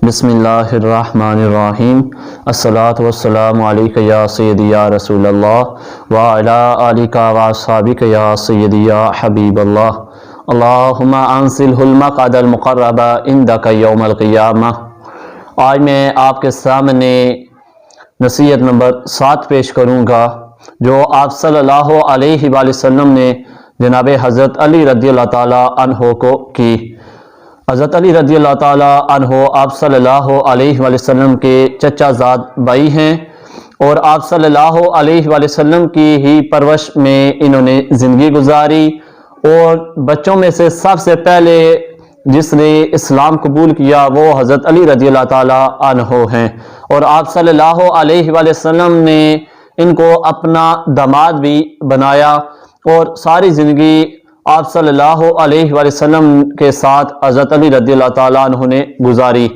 بسم اللہ الرحمن الرحیم، الصلاۃ والسلام علیک یا سیدی یا رسول اللہ وعلی آلک واصحابک یا سیدی یا حبیب اللہ، اللہم انزلہ المقعد المقرب عندک یوم القیامہ۔ آج میں آپ کے سامنے نصیحت نمبر 7 پیش کروں گا جو آپ صلی اللہ علیہ وآلہ وسلم نے جناب حضرت علی رضی اللہ تعالیٰ عنہ کو کی۔ حضرت علی رضی اللہ تعالیٰ عنہ آپ صلی اللہ علیہ وآلہ وسلم کے چچا زاد بھائی ہیں، اور آپ صلی اللہ علیہ وآلہ وسلم کی ہی پرورش میں انہوں نے زندگی گزاری، اور بچوں میں سے سب سے پہلے جس نے اسلام قبول کیا وہ حضرت علی رضی اللہ تعالیٰ عنہ ہیں، اور آپ صلی اللہ علیہ وآلہ وسلم نے ان کو اپنا داماد بھی بنایا، اور ساری زندگی آپ صلی اللہ علیہ وآلہ وسلم کے ساتھ حضرت علی رضی اللہ تعالیٰ عنہ نے گزاری۔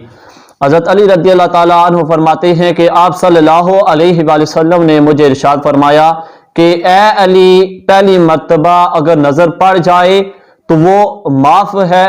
حضرت علی رضی اللہ تعالیٰ عنہ فرماتے ہیں کہ آپ صلی اللہ علیہ وآلہ وسلم نے مجھے ارشاد فرمایا کہ اے علی، پہلی مرتبہ اگر نظر پڑ جائے تو وہ معاف ہے،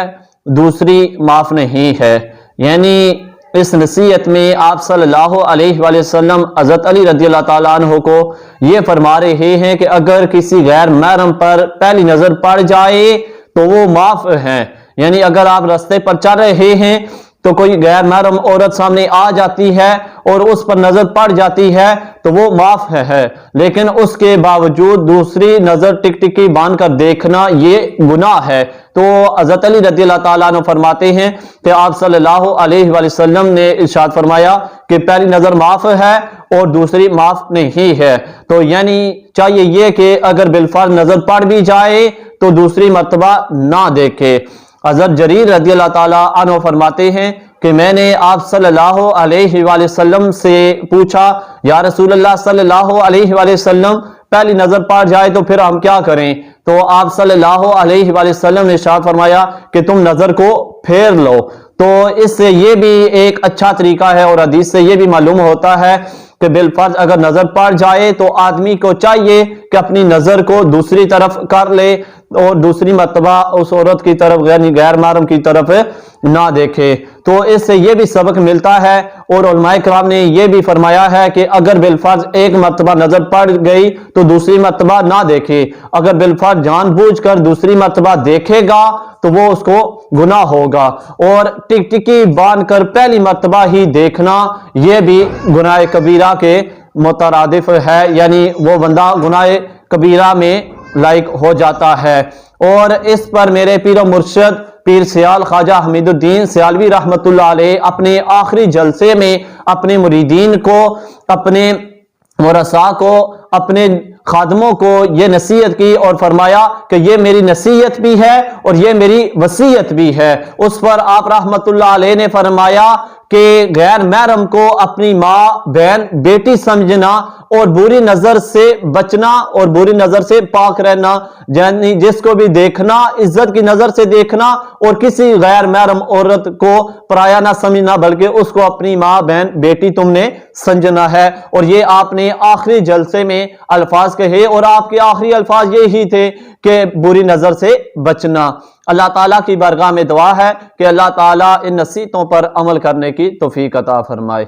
دوسری معاف نہیں ہے۔ یعنی اس نصیحت میں آپ صلی اللہ علیہ وآلہ وسلم حضرت علی رضی اللہ تعالیٰ عنہ کو یہ فرما رہے ہیں کہ اگر کسی غیر محرم پر پہلی نظر پڑ جائے تو وہ معاف ہیں۔ یعنی اگر آپ راستے پر چل رہے ہیں تو کوئی غیر محرم عورت سامنے آ جاتی ہے اور اس پر نظر پڑ جاتی ہے تو وہ معاف ہے، لیکن اس کے باوجود دوسری نظر ٹک ٹکی باندھ کر دیکھنا یہ گناہ ہے۔ تو حضرت علی رضی اللہ تعالیٰ عنہ فرماتے ہیں کہ آپ صلی اللہ علیہ وآلہ وسلم نے ارشاد فرمایا کہ پہلی نظر معاف ہے اور دوسری معاف نہیں ہے۔ تو یعنی چاہیے یہ کہ اگر بالفرض نظر پڑ بھی جائے تو دوسری مرتبہ نہ دیکھے۔ حضرت جریر رضی اللہ تعالیٰ عنہ فرماتے ہیں کہ میں نے آپ صلی اللہ علیہ وآلہ وسلم سے پوچھا، یا رسول اللہ صلی اللہ علیہ وآلہ وسلم پہلی نظر پڑ جائے تو پھر ہم کیا کریں؟ تو آپ صلی اللہ علیہ وآلہ وسلم نے ارشاد فرمایا کہ تم نظر کو پھیر لو۔ تو اس سے یہ بھی ایک اچھا طریقہ ہے، اور حدیث سے یہ بھی معلوم ہوتا ہے کہ بالفرض اگر نظر پڑ جائے تو آدمی کو چاہیے کہ اپنی نظر کو دوسری طرف کر لے اور دوسری مرتبہ اس عورت کی طرف غیر محرم کی طرف نہ دیکھے۔ تو اس سے یہ بھی سبق ملتا ہے، اور علماء کرام نے یہ بھی فرمایا ہے کہ اگر بالفرض ایک مرتبہ نظر پڑ گئی تو دوسری مرتبہ نہ دیکھے۔ اگر بالفرض جان بوجھ کر دوسری مرتبہ دیکھے گا تو وہ اس کو گناہ ہوگا، اور ٹک ٹکی باندھ کر پہلی مرتبہ ہی دیکھنا یہ بھی گناہ کبیرہ کے مترادف ہے، یعنی وہ بندہ گناہ کبیرہ میں لائق ہو جاتا ہے۔ اور اس پر میرے پیر و مرشد پیر سیال خواجہ حمید الدین سیالوی رحمۃ اللہ علیہ اپنے آخری جلسے میں اپنے مریدین کو، اپنے ورثاء کو، اپنے خادموں کو یہ نصیحت کی اور فرمایا کہ یہ میری نصیحت بھی ہے اور یہ میری وصیت بھی ہے۔ اس پر آپ رحمت اللہ علیہ نے فرمایا کہ غیر محرم کو اپنی ماں، بہن، بیٹی سمجھنا اور بری نظر سے بچنا اور بری نظر سے پاک رہنا، یعنی جس کو بھی دیکھنا عزت کی نظر سے دیکھنا، اور کسی غیر محرم عورت کو پرایا نہ سمجھنا بلکہ اس کو اپنی ماں، بہن، بیٹی تم نے سمجھنا ہے۔ اور یہ آپ نے آخری جلسے میں الفاظ کہے، اور آپ کے آخری الفاظ یہی تھے کہ بری نظر سے بچنا۔ اللہ تعالیٰ کی بارگاہ میں دعا ہے کہ اللہ تعالیٰ ان نصیحتوں پر عمل کرنے کی توفیق عطا فرمائے۔